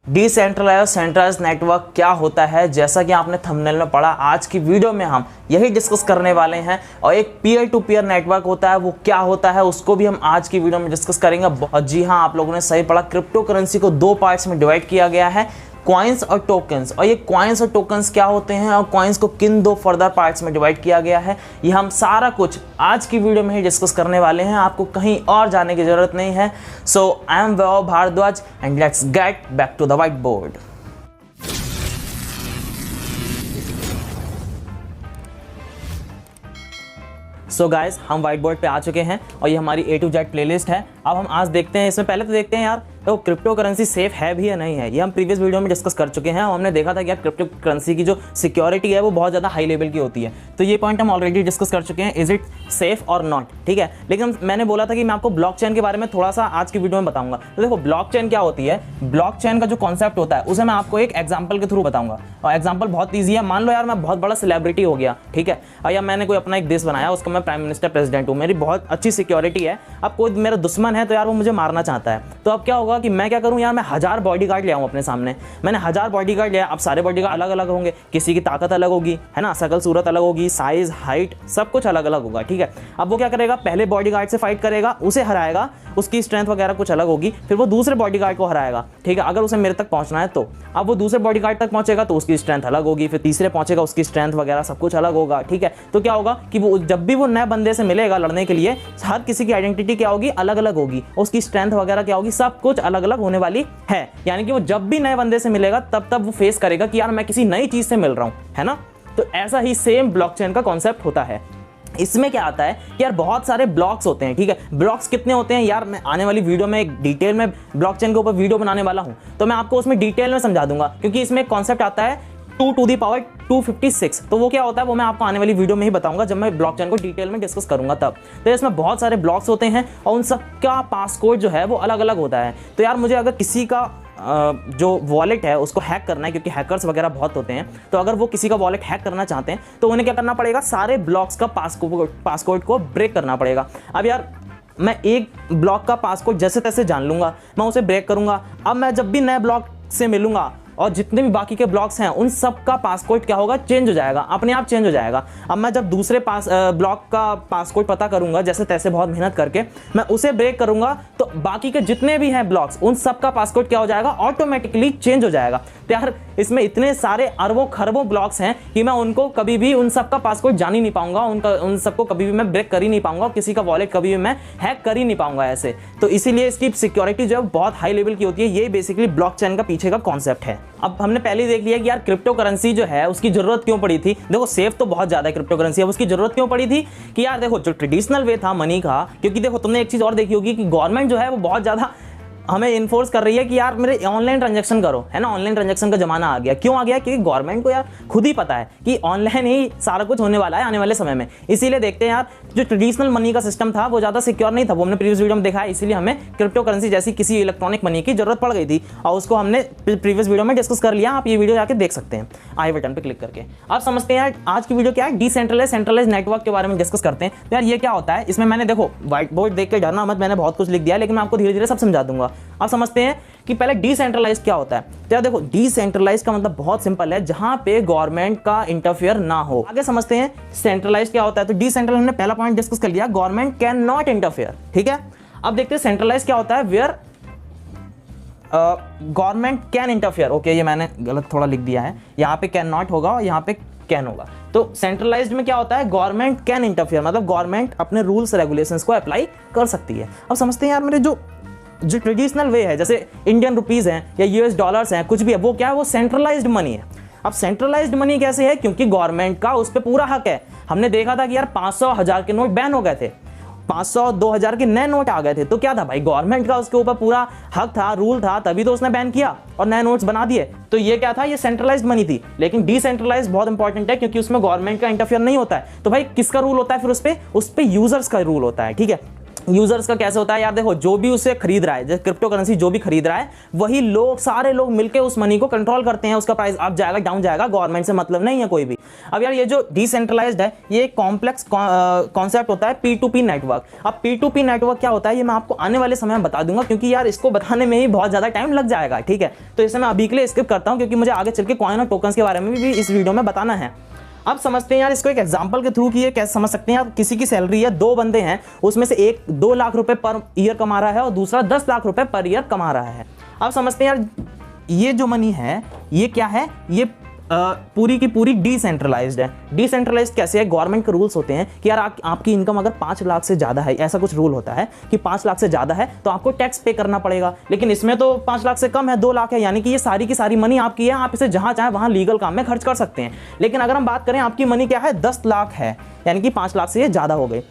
Decentralise centralise network क्या होता है, जैसा कि आपने थंबनेल में पढ़ा, आज की वीडियो में हम यही डिस्कस करने वाले हैं। और एक पीयर टू पीयर नेटवर्क होता है, वो क्या होता है उसको भी हम आज की वीडियो में डिस्कस करेंगे। और जी हाँ, आप लोगों ने सही पढ़ा, क्रिप्टो करेंसी को दो पार्ट्स में डिवाइड किया गया है, कॉइन्स और टोकन्स। और ये कॉइन्स और टोकन्स क्या होते हैं और कॉइन्स को किन दो फर्दर पार्ट्स में डिवाइड किया गया है, ये हम सारा कुछ आज की वीडियो में ही डिस्कस करने वाले हैं। आपको कहीं और जाने की जरूरत नहीं है। So I am Vaibhav Bhardwaj and let's get back to the whiteboard. So guys, हम व्हाइट बोर्ड पे आ चुके हैं और ये हमारी A to Z प्लेलिस्ट है। अब हम आज देखते हैं, इसमें पहले तो देखते हैं यार तो क्रिप्टो करेंसी सेफ है भी या नहीं है। ये हम प्रीवियस वीडियो में डिस्कस कर चुके हैं और हमने देखा था कि यार क्रिप्टो करेंसी की जो सिक्योरिटी है वो बहुत ज़्यादा हाई लेवल की होती है। तो ये पॉइंट हम ऑलरेडी डिस्कस कर चुके हैं, इज इट सेफ और नॉट, ठीक है। लेकिन मैंने बोला था कि मैं आपको ब्लॉकचेन के बारे में थोड़ा सा आज की वीडियो में बताऊंगा। तो देखो ब्लॉकचेन क्या होती है, ब्लॉकचेन का जो कॉन्सेप्ट होता है उसे मैं आपको एक एग्जाम्पल के थ्रू बताऊंगा। और एग्जाम्पल बहुत ईजी है। मान लो यार मैं बहुत बड़ा सेलिब्रिटी हो गया, ठीक है, और या मैंने कोई अपना एक देश बनाया, उसका मैं प्राइम मिनिस्टर प्रेसिडेंट हूँ, मेरी बहुत अच्छी सिक्योरिटी है। अब कोई मेरा दुश्मन है तो यार वो मुझे मारना चाहता है, तो अब क्या होगा कि मैं क्या करूँ यार, मैं 1000 बॉडीगार्ड ले आऊं अपने सामने। मैंने 1000 बॉडीगार्ड लिया। अब सारे बॉडीगार्ड अलग अलग होंगे, किसी की ताकत अलग होगी, है ना, शकल सूरत अलग होगी, साइज हाइट सब कुछ अलग अलग होगा, ठीक है। अब वो क्या करेगा, पहले बॉडीगार्ड से फाइट करेगा, उसे हराएगा, उसकी स्ट्रेंथ वगैरह कुछ अलग होगी, फिर वो दूसरे बॉडीगार्ड को हराएगा, ठीक है, अगर उसे मेरे तक पहुंचना है तो। अब वो दूसरे बॉडीगार्ड तक पहुंचेगा तो उसकी स्ट्रेंथ अलग होगी, फिर तीसरे पहुंचेगा उसकी स्ट्रेंथ वगैरह सब कुछ अलग होगा, ठीक है। तो क्या होगा कि वो जब भी वो नए बंदे से मिलेगा लड़ने के लिए, हर किसी की आइडेंटिटी क्या होगी, अलग अलग होगी, उसकी स्ट्रेंथ वगैरह क्या होगी, सब कुछ अलग अलग होने वाली है। यानी कि वो जब भी नए बंदे से मिलेगा तब वो फेस करेगा कि यार मैं किसी नई चीज से मिल रहा हूं, है ना। तो ऐसा ही सेम ब्लॉकचेन का कॉन्सेप्ट होता है। इसमें क्या आता है कि यार बहुत सारे ब्लॉक्स होते हैं, ठीक है। ब्लॉक्स कितने होते हैं यार, मैं आने वाली वीडियो में एक डिटेल में ब्लॉकचेन के ऊपर वीडियो बनाने वाला हूं, तो मैं आपको उसमें डिटेल में समझा दूंगा, क्योंकि इसमें एक कॉन्सेप्ट आता है 2 to the power 256। तो वो क्या होता है वो मैं आपको आने वाली वीडियो में ही बताऊंगा, जब मैं ब्लॉकचेन को डिटेल में डिस्कस करूंगा तब। तो इसमें बहुत सारे ब्लॉक्स होते हैं और उन सब का पासकोड जो है वो अलग अलग होता है। तो यार मुझे अगर किसी का जो वॉलेट है उसको हैक करना है, क्योंकि हैकर्स वगैरह बहुत होते हैं, तो अगर वो किसी का वॉलेट हैक करना चाहते हैं तो उन्हें क्या करना पड़ेगा, सारे ब्लॉक्स का पासकोड को ब्रेक करना पड़ेगा। अब यार मैं एक ब्लॉक का पासकोड जैसे तैसे जान लूंगा, मैं उसे ब्रेक करूंगा। अब मैं जब भी नए ब्लॉक से मिलूंगा और जितने भी बाकी के ब्लॉक्स हैं उन सब का पासकोड क्या होगा, चेंज हो जाएगा, अपने आप चेंज हो जाएगा। अब मैं जब दूसरे ब्लॉक का पासकोड पता करूंगा जैसे तैसे बहुत मेहनत करके, मैं उसे ब्रेक करूंगा तो बाकी के जितने भी हैं ब्लॉक्स उन सब का पासकोड क्या हो जाएगा, ऑटोमेटिकली चेंज हो जाएगा। तो यार इसमें इतने सारे अरबों खरबों ब्लॉक्स हैं कि मैं उनको कभी भी उन सब का पासकोड जान ही नहीं पाऊंगा, उन सबको कभी भी मैं ब्रेक कर ही नहीं पाऊंगा, किसी का वॉलेट कभी भी मैं हैक कर ही नहीं पाऊंगा ऐसे। तो इसीलिए इसकी सिक्योरिटी जो है बहुत हाई लेवल की होती है। ये बेसिकली ब्लॉकचेन का पीछे का कॉन्सेप्ट है। अब हमने पहले देख लिया कि यार क्रिप्टो करेंसी जो है उसकी जरूरत क्यों पड़ी थी। देखो सेफ तो बहुत ज्यादा है क्रिप्टो करेंसी, अब उसकी जरूरत क्यों पड़ी थी कि यार देखो जो ट्रेडिशनल वे था मनी का, क्योंकि देखो तुमने एक चीज और देखी होगी कि गवर्नमेंट जो है वो बहुत ज्यादा हमें इन्फोर्स कर रही है कि यार मेरे ऑनलाइन ट्रांजैक्शन करो, है ना। ऑनलाइन ट्रांजैक्शन का जमाना आ गया। क्यों आ गया, क्योंकि गवर्नमेंट को यार खुद ही पता है कि ऑनलाइन ही सारा कुछ होने वाला है आने वाले समय में। इसीलिए देखते हैं यार जो ट्रेडिशनल मनी का सिस्टम था वो ज्यादा सिक्योर नहीं था, वो हमने प्रीवियस वीडियो में देखा है। इसीलिए हमें क्रिप्टो करेंसी जैसी किसी इलेक्ट्रॉनिक मनी की जरूरत पड़ गई थी और उसको हमने प्रीवियस वीडियो में डिस्कस कर लिया। आप ये वीडियो जाके देख सकते हैं आई बटन पर क्लिक करके। आप समझते हैं आज की वीडियो क्या है, डिसेंट्रलाइज सेंट्रलाइज नेटवर्क के बारे में डिस्कस करते हैं। तो यार ये क्या होता है, इसमें मैंने देखो व्हाइट बोर्ड देख के डरना मत, मैंने बहुत कुछ लिख दिया, लेकिन मैं आपको धीरे धीरे सब समझा दूंगा। आप समझते हैं कि पहले डिसेंट्रलाइज क्या होता है। तो यार देखो डिसेंट्रलाइज का मतलब बहुत सिंपल है, जहां पे गवर्नमेंट का इंटरफेयर ना हो। आगे समझते हैं सेंट्रलाइज क्या होता है। तो डिसेंट्रलाइज हमने पहला पॉइंट डिस्कस कर लिया, गवर्नमेंट कैन नॉट इंटरफेयर, ठीक है। अब देखते हैं सेंट्रलाइज क्या होता है, where government can interfere. Okay, ये मैंने गलत थोड़ा लिख दिया है, यहाँ पे कैन नॉट होगा और यहाँ पे कैन होगा। तो सेंट्रलाइज्ड में क्या होता है, गवर्नमेंट कैन इंटरफेयर, मतलब गवर्नमेंट अपने रूल्स रेगुलेशंस को अप्लाई कर सकती है। अब समझते हैं यार मेरे जो ट्रेडिशनल वे है, जैसे इंडियन रुपीज हैं या यूएस डॉलर्स हैं, कुछ भी है, वो क्या है, वो सेंट्रलाइज्ड मनी है। अब सेंट्रलाइज्ड मनी कैसे है, क्योंकि गवर्नमेंट का उस पर पूरा हक है। हमने देखा था कि यार 500 1000 के नोट बैन हो गए थे, 500 2000 के नए नोट आ गए थे, तो क्या था भाई, गवर्नमेंट का उसके ऊपर पूरा हक था, रूल था, तभी तो उसने बैन किया और नए नोट्स बना दिए। तो ये क्या था, ये सेंट्रलाइज्ड मनी थी। लेकिन डिसेंट्रलाइज्ड बहुत इंपॉर्टेंट है, क्योंकि उसमें गवर्नमेंट का इंटरफेयर नहीं होता है। तो भाई किसका रूल होता है फिर उस पे यूजर्स का रूल होता है, ठीक है। यूजर्स का कैसे होता है यार, देखो जो भी उसे खरीद रहा है, जैसे क्रिप्टो करेंसी जो भी खरीद रहा है, वही लोग, सारे लोग मिलकर उस मनी को कंट्रोल करते हैं, उसका प्राइस अप जाएगा डाउन जाएगा, गवर्नमेंट से मतलब नहीं है कोई भी। अब यार ये जो डिसेंट्रलाइज्ड है, ये एक कॉम्प्लेक्स कॉन्सेप्ट होता है P2P नेटवर्क। अब P2P नेटवर्क क्या होता है ये मैं आपको आने वाले समय में बता दूंगा, क्योंकि यार इसको बताने में ही बहुत ज्यादा टाइम लग जाएगा, ठीक है। तो इसे मैं अभी के लिए स्किप करता हूं, क्योंकि मुझे आगे चल के कॉइन और टोकन्स के बारे में भी इस वीडियो में बताना है। अब समझते हैं यार इसको एक एग्जांपल के थ्रू कि ये कैसे समझ सकते हैं। आप किसी की सैलरी है, 2 बंदे हैं, उसमें से एक 2 लाख रुपए पर ईयर कमा रहा है और दूसरा 10 लाख रुपए पर ईयर कमा रहा है। अब समझते हैं यार ये जो मनी है ये क्या है, ये पूरी की पूरी डिसेंट्रलाइज्ड है। डिसेंट्रलाइज्ड कैसे है, गवर्नमेंट के रूल्स होते हैं कि यार आपकी इनकम अगर 5 लाख से ज़्यादा है, ऐसा कुछ रूल होता है कि 5 लाख से ज़्यादा है तो आपको टैक्स पे करना पड़ेगा। लेकिन इसमें तो 5 लाख से कम है, 2 लाख है, यानी कि ये सारी की सारी मनी आपकी है, आप इसे जहाँ चाहे वहाँ लीगल काम में खर्च कर सकते हैं। लेकिन अगर हम बात करें आपकी मनी क्या है, 10 लाख है, यानी कि 5 लाख से ये ज़्यादा हो गई।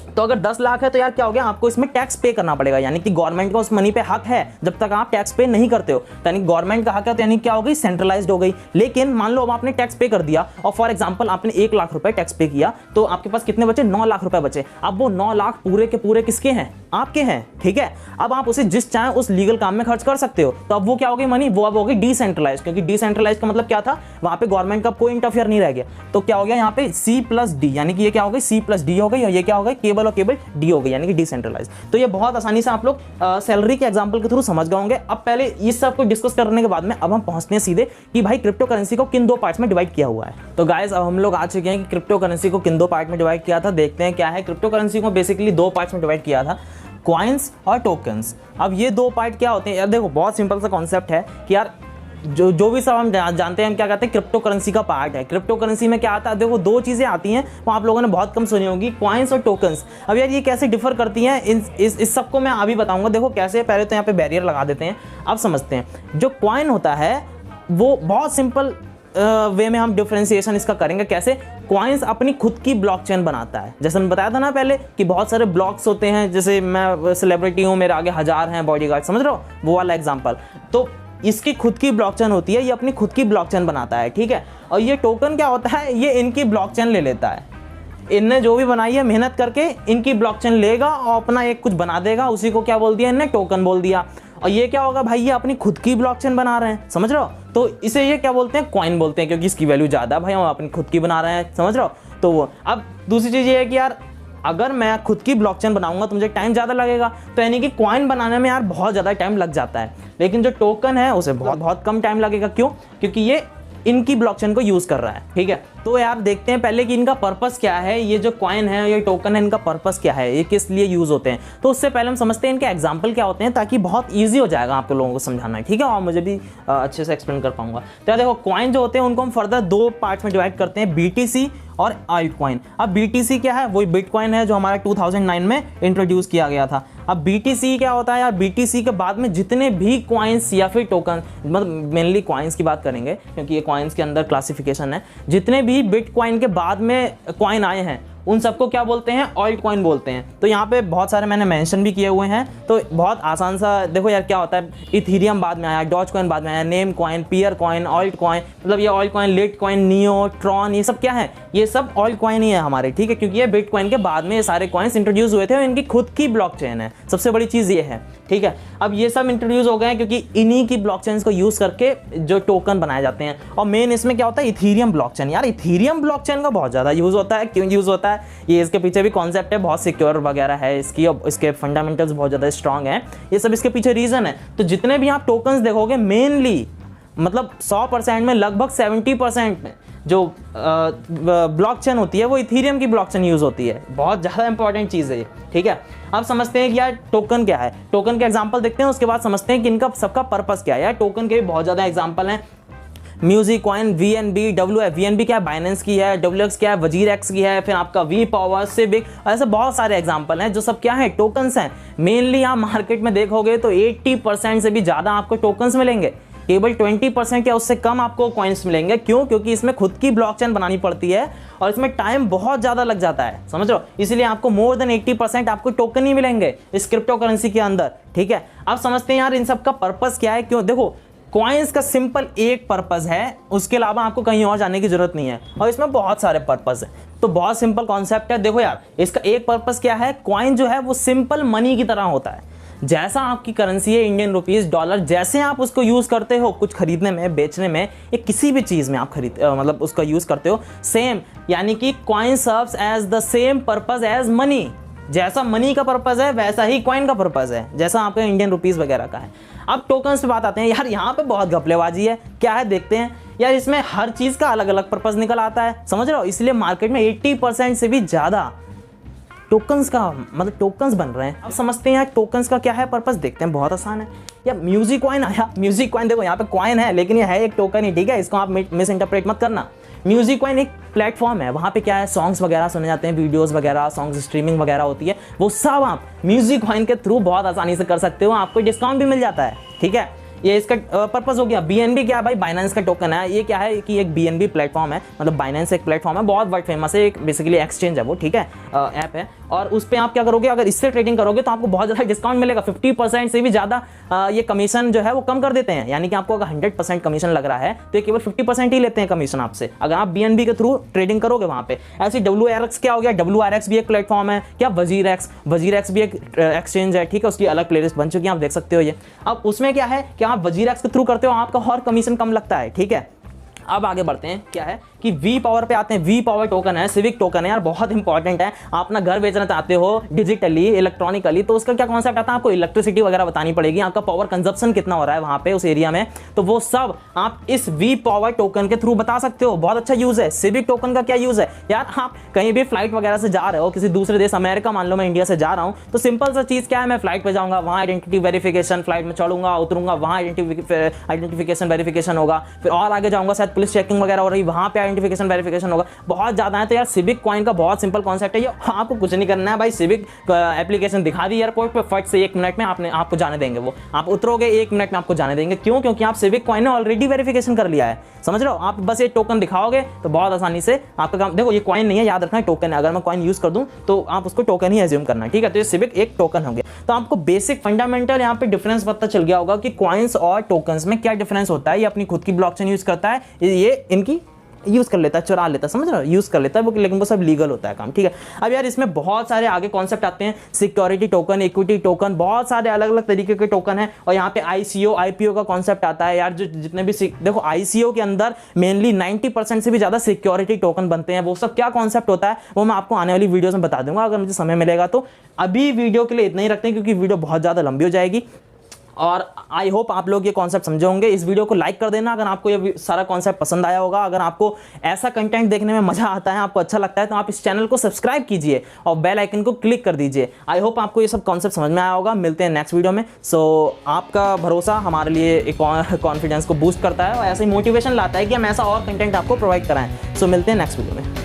तो अगर 10 लाख है तो यार क्या हो गया, आपको इसमें टैक्स पे करना पड़ेगा, यानी कि गवर्नमेंट का उस मनी पे हक है जब तक आप टैक्स पे नहीं करते हो। तो यानी गवर्नमेंट का हक है, तो यानी क्या हो गई, सेंट्रलाइज्ड हो गई। लेकिन मान लो अब आपने टैक्स पे कर दिया और फॉर एग्जांपल आपने 1 लाख रुपए टैक्स पे किया, तो आपके पास कितने बचे, 9 लाख रुपए बचे। अब वो 9 लाख पूरे के पूरे किसके हैं, आपके हैं, ठीक है। अब आप उसे जिस चाहे उस लीगल काम में खर्च कर सकते हो। तो अब वो क्या हो गई मनी, वो अब हो गई डिसेंट्रलाइज्ड, क्योंकि डिसेंट्रलाइज्ड का मतलब क्या था, वहां पे गवर्नमेंट का कोई इंटरफेयर नहीं रह गया। तो क्या हो गया यहाँ पे C+D, यानी कि ये क्या हो गई, C+D हो गई, और ये क्या हो गई, केबल और केबल D हो गई, यानी कि डिसेंट्रलाइज्ड। तो ये बहुत आसानी से आप लोग सैलरी के एग्जांपल के थ्रू समझ गए होंगे। अब पहले इस सब को डिस्कस करने के बाद में अब हम पहुंचते हैं सीधे कि भाई क्रिप्टो करेंसी को किन 2 पार्ट्स में डिवाइड किया हुआ है। तो गाइस अब हम लोग आ चुके हैं कि क्रिप्टो करेंसी को किन 2 पार्ट में डिवाइड किया था, देखते हैं क्या है। क्रिप्टो करेंसी को बेसिकली 2 पार्ट्स में डिवाइड किया था, कॉइन्स और टोकन्स। अब ये 2 पार्ट क्या होते हैं यार, देखो बहुत सिंपल सा कॉन्सेप्ट है कि यार जो भी सब हम जानते हैं, हम क्या कहते हैं, क्रिप्टो करेंसी का पार्ट है। क्रिप्टो करेंसी में क्या आता है, देखो 2 चीज़ें आती हैं, वो आप लोगों ने बहुत कम सुनी होगी, कॉइन्स और टोकन्स। अब यार ये कैसे डिफर करती हैं, इस सब को मैं अभी बताऊंगा। देखो कैसे, पहले तो यहाँ पे बैरियर लगा देते हैं, अब समझते हैं। जो कॉइन होता है वो बहुत सिंपल वे में हम डिफरेंशिएशन इसका करेंगे। कैसे, कॉइन्स अपनी खुद की ब्लॉकचेन बनाता है, जैसे मैंने बताया था ना पहले कि बहुत सारे ब्लॉक्स होते हैं, जैसे मैं सेलिब्रिटी हूँ, मेरे आगे 1000 हैं बॉडीगार्ड, समझ रहे हो, वो वाला एग्जांपल। तो इसकी खुद की ब्लॉकचेन होती है, ये अपनी खुद की ब्लॉकचेन बनाता है, ठीक है। और ये टोकन क्या होता है, ये इनकी ब्लॉकचेन ले लेता है, इनने जो भी बनाई है मेहनत करके इनकी ब्लॉकचेन लेगा और अपना एक कुछ बना देगा, उसी को क्या बोल दिया इनने, टोकन बोल दिया। और ये क्या होगा भाई, ये अपनी खुद की ब्लॉकचेन बना रहे हैं, समझ रहे हो। तो इसे ये क्या बोलते हैं, कॉइन बोलते हैं, क्योंकि इसकी वैल्यू ज़्यादा है भाई, हम अपनी खुद की बना रहे हैं, समझ रहे हो। तो वो अब दूसरी चीज़ ये है कि यार अगर मैं खुद की ब्लॉकचेन बनाऊंगा तो मुझे टाइम ज़्यादा लगेगा, तो यानी कि कॉइन बनाने में यार बहुत ज़्यादा टाइम लग जाता है। लेकिन जो टोकन है उसे बहुत कम टाइम लगेगा, क्यों, क्योंकि ये इनकी ब्लॉकचेन को यूज़ कर रहा है, ठीक है। तो यार देखते हैं पहले कि इनका पर्पस क्या है, ये जो कॉइन है, ये टोकन है, इनका पर्पस क्या है, ये किस लिए यूज़ होते हैं। तो उससे पहले हम समझते हैं इनके एग्जाम्पल क्या होते हैं, ताकि बहुत ईजी हो जाएगा आप लोगों को समझाना, ठीक है, और मुझे भी अच्छे से एक्सप्लेन कर पाऊंगा। तो यार देखो कॉइन जो होते हैं उनको हम फर्दर 2 पार्ट्स में डिवाइड करते हैं, BTC और अल्ट कॉइन। अब BTC क्या है, वही बिटकॉइन है जो हमारा 2009 में इंट्रोड्यूस किया गया था। अब BTC क्या होता है यार, BTC के बाद में जितने भी कॉइन्स या फिर टोकन, मतलब मेनली कॉइन्स की बात करेंगे क्योंकि ये कॉइन्स के अंदर क्लासिफिकेशन है, जितने भी बिटकॉइन के बाद में कॉइन आए हैं उन सबको क्या बोलते हैं, ऑल्ट कॉइन बोलते हैं। तो यहाँ पे बहुत सारे मैंने मेंशन भी किए हुए हैं, तो बहुत आसान सा देखो यार क्या होता है, इथीरियम बाद में आया, डॉज कॉइन बाद में आया, Namecoin, Peercoin, altcoin, मतलब ये altcoin, Litecoin, Neo, Tron, ये सब क्या है, ये सब ऑल्ट कॉइन ही है हमारे, ठीक है, क्योंकि ये बिटकॉइन के बाद में ये सारे कॉइन्स इंट्रोड्यूस हुए थे और इनकी खुद की ब्लॉकचेन है, सबसे बड़ी चीज़ ये है, ठीक है। अब ये सब इंट्रोड्यूस हो गए हैं क्योंकि इन्हीं की ब्लॉकचेन्स को यूज़ करके जो टोकन बनाए जाते हैं। और मेन इसमें क्या होता है, इथीरियम ब्लॉकचेन। यार इथीरियम ब्लॉकचेन का बहुत ज़्यादा यूज़ होता है, क्यों यूज़ होता है, ये इसके पीछे भी कॉन्सेप्ट है, बहुत सिक्योर वगैरह है इसकी, और इसके फंडामेंटल्स बहुत ज़्यादा स्ट्रॉन्ग हैं, ये सब इसके पीछे रीज़न है। तो जितने भी आप टोकन्स देखोगे मेनली मतलब 100% में लगभग 70% में जो ब्लॉकचेन होती है वो इथीरियम की ब्लॉकचेन यूज़ होती है, बहुत ज़्यादा इंपॉर्टेंट चीज़ है ये, ठीक है। अब समझते हैं कि यार टोकन क्या है, टोकन के एग्जांपल देखते हैं, उसके बाद समझते हैं कि इनका सबका पर्पस क्या है। यार टोकन के भी बहुत ज़्यादा एग्जांपल हैं, music coin, VNB, WF, VNB क्या है, बाइनेंस की है, WX क्या है, वजीर एक्स की है, फिर आपका V पावर, सिविक, ऐसे बहुत सारे एग्जांपल हैं जो सब क्या है, टोकन्स हैं। मेनली आप मार्केट में देखोगे तो 80% से भी ज़्यादा आपको टोकन्स मिलेंगे, केवल 20% या उससे कम आपको कॉइन्स मिलेंगे। क्यों? क्योंकि इसमें खुद की ब्लॉकचेन बनानी पड़ती है और इसमें टाइम बहुत ज़्यादा लग जाता है, समझ रहे हो, इसलिए आपको मोर देन 80% आपको टोकन ही मिलेंगे इस क्रिप्टो करेंसी के अंदर, ठीक है। अब समझते हैं यार इन सब का पर्पस क्या है। क्यों? देखो कॉइन्स का सिंपल एक पर्पस है, उसके अलावा आपको कहीं और जाने की जरूरत नहीं है, और इसमें बहुत सारे पर्पस है। तो बहुत सिंपल कॉन्सेप्ट है। देखो यार, इसका एक पर्पस क्या है, कॉइन जो है वो सिंपल मनी की तरह होता है। जैसा आपकी करेंसी है इंडियन रुपीस, डॉलर, जैसे आप उसको यूज करते हो कुछ खरीदने में, बेचने में, या किसी भी चीज में आप मतलब उसका यूज करते हो, सेम, यानी कि coin serves as the same purpose as money. जैसा मनी का पर्पस है वैसा ही कॉइन का पर्पस है, जैसा आपका इंडियन रुपीस वगैरह का है। अब टोकन्स पे बात आते हैं। यार यहाँ पे बहुत घपलेबाजी है, क्या है देखते हैं। यार इसमें हर चीज का अलग अलग पर्पस निकल आता है, समझ रहे हो, इसलिए मार्केट में 80% से भी ज्यादा टोकन्स का मतलब टोकन्स बन रहे हैं। अब समझते हैं यार टोकन्स का क्या है पर्पस, देखते हैं। बहुत आसान है। यार म्यूजिक कॉइन आया, म्यूजिक कॉइन देखो यहाँ पे कॉइन है लेकिन ये है एक टोकन ही, ठीक है, इसको आप मिस इंटरप्रेट मत करना। म्यूजिक कॉइन एक प्लेटफॉर्म है, वहाँ पे क्या है, सॉन्ग्स वगैरह सुने जाते हैं, वीडियोस वगैरह, सॉन्ग्स स्ट्रीमिंग वगैरह होती है, वो सब आप म्यूजिक कॉइन के थ्रू बहुत आसानी से कर सकते हो, आपको डिस्काउंट भी मिल जाता है, ठीक है। ये इसका पर्पस हो गया। बीएनबी क्या है भाई, बाइनेंस का टोकन है। ये क्या है कि एक बीएनबी प्लेटफॉर्म है, मतलब बाइनेंस एक प्लेटफॉर्म है, बहुत वर्ल्ड फेमस है, एक बेसिकली एक्सचेंज है वो, ठीक है, ऐप है। और उस पर आप क्या करोगे, अगर इससे ट्रेडिंग करोगे तो आपको बहुत ज़्यादा डिस्काउंट मिलेगा, 50% से भी ज़्यादा ये कमीशन जो है वो कम कर देते हैं। यानी कि आपको अगर 100% कमीशन लग रहा है तो ये केवल 50% ही लेते हैं कमीशन आपसे, अगर आप बीएनबी के थ्रू ट्रेडिंग करोगे वहाँ पे। ऐसे WRX क्या हो गया, WRX भी एक प्लेटफॉर्म है। क्या वजीरएक्स भी एक एक्सचेंज है, ठीक है, उसकी अलग प्लेलिस्ट बन चुकी है, आप देख सकते हो ये। अब उसमें क्या है कि आप वजीरएक्स के थ्रू करते हो, आपका और कमीशन कम लगता है, ठीक है। अब आगे बढ़ते हैं, क्या है कि वी पावर पे आते हैं। वी पावर टोकन है, सिविक टोकन है यार, बहुत इंपॉर्टेंट है। आप अपना घर बेचना चाहते हो डिजिटली, इलेक्ट्रॉनिकली, तो उसका क्या कॉन्सेप्ट आता है, आपको इलेक्ट्रिसिटी वगैरह बतानी पड़ेगी, आपका पावर कंजप्शन कितना हो रहा है वहां पे उस एरिया में, तो वो सब आप इस वी पावर टोकन के थ्रू बता सकते हो। बहुत अच्छा यूज है। सिविक टोकन का क्या यूज है यार, आप कहीं भी फ्लाइट वगैरह से जा रहे हो किसी दूसरे देश, अमेरिका मान लो मैं इंडिया से जा रहा हूं, तो सिंपल सा चीज क्या है, मैं फ्लाइट पे जाऊंगा, वहां आइडेंटिटी वेरिफिकेशन, फ्लाइट में चढ़ूंगा उतरूंगा, वहां आइडेंटिफिकेशन वेरिफिकेशन होगा, फिर और आगे जाऊंगा शायद पुलिस चेकिंग वगैरह हो रही, वहां पे आइडेंटिफिकेशन वेरिफिकेशन होगा, बहुत ज्यादा है। तो यार सिविक कॉइन का बहुत सिंपल कॉन्सेप्ट है ये, आपको कुछ नहीं करना है भाई, सिविक एप्लीकेशन दिखा दी एयरपोर्ट पे, फट से 1 मिनट में आपको जाने देंगे, वो आप उतरोगे 1 मिनट में आपको जाने देंगे। क्यों? क्योंकि आप सिविक कॉइन ने ऑलरेडी वेरिफिकेशन कर लिया है, समझ रहे हो। आप बस ये टोकन दिखाओगे तो बहुत आसानी से आपका काम। देखो ये कॉइन नहीं है, याद रखना, टोकन है। अगर मैं कॉइन यूज कर दूं तो आप उसको टोकन ही एज्यूम करना, ठीक है। तो ये सिविक एक टोकन हो गया। तो आपको बेसिक फंडामेंटल यहाँ पे डिफरेंस पता चल गया होगा कि कॉइन्स और टोकन्स में क्या डिफरेंस होता है। ये अपनी खुद की ब्लॉकचेन यूज करता है, ये इनकी यूज कर लेता है, चुरा लेता है, समझ रहे हो, यूज कर लेता है वो, लेकिन वो सब लीगल होता है काम, ठीक है। अब यार इसमें बहुत सारे आगे कॉन्सेप्ट आते हैं, सिक्योरिटी टोकन, इक्विटी टोकन, बहुत सारे अलग अलग तरीके के टोकन है। और यहाँ पे ICO IPO का कॉन्सेप्ट आता है यार, जो जितने भी देखो ICO के अंदर मेनली 90% से भी ज्यादा सिक्योरिटी टोकन बनते हैं। वो सब क्या कॉन्सेप्ट होता है वो मैं आपको आने वाली वीडियोस में बता दूंगा, अगर मुझे समय मिलेगा तो। अभी वीडियो के लिए इतना ही रखते हैं क्योंकि वीडियो बहुत ज्यादा लंबी हो जाएगी। और आई होप आप लोग ये कॉन्सेप्ट समझे होंगे। इस वीडियो को लाइक कर देना अगर आपको ये सारा कॉन्सेप्ट पसंद आया होगा। अगर आपको ऐसा कंटेंट देखने में मजा आता है, आपको अच्छा लगता है, तो आप इस चैनल को सब्सक्राइब कीजिए और बेल आइकन को क्लिक कर दीजिए। आई होप आपको ये सब कॉन्सेप्ट समझ में आया होगा। मिलते हैं नेक्स्ट वीडियो में। सो आपका भरोसा हमारे लिए एक कॉन्फिडेंस को बूस्ट करता है और ऐसे ही मोटिवेशन लाता है कि हम ऐसा और कंटेंट आपको प्रोवाइड कराएं। सो मिलते हैं नेक्स्ट वीडियो में।